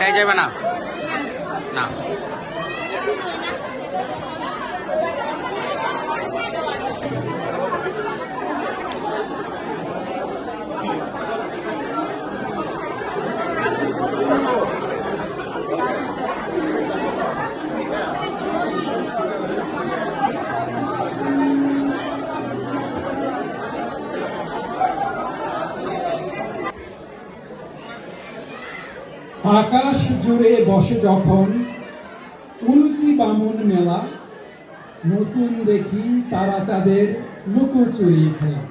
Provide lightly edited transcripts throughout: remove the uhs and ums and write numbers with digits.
এই যাবে না না আকাশ জুড়ে বসে যখন উল্কি বামুন মেলা, নতুন দেখি তারা চাঁদের লুকোচুরি খেলা।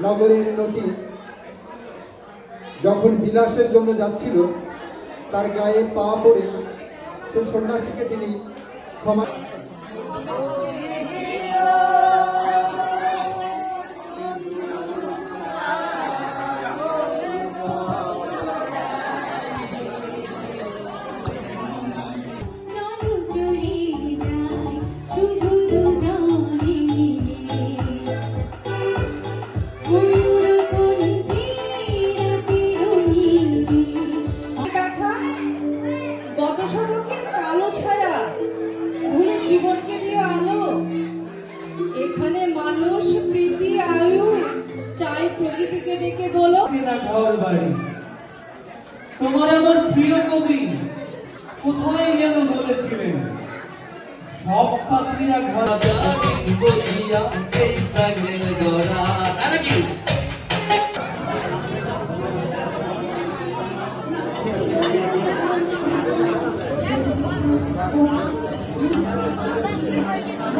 নগরের নটি যখন বিলাসের জন্য যাচ্ছিল, তার গায়ে পা পড়ে সে সন্ন্যাসীকে তিনি ক্ষমা জীবনকে দিয়ে আলো। এখানে মানুষ প্রীতি আয়ু চাই, প্রকৃতিকে ডেকে বলো ঘর বাড়ি। তোমার আমার প্রিয় কবি কোথায় যেন বলেছিলেন, সব পাখিরা ঘর বলিয়া এই সাগরের গড়া। তারা কি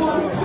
Thank you.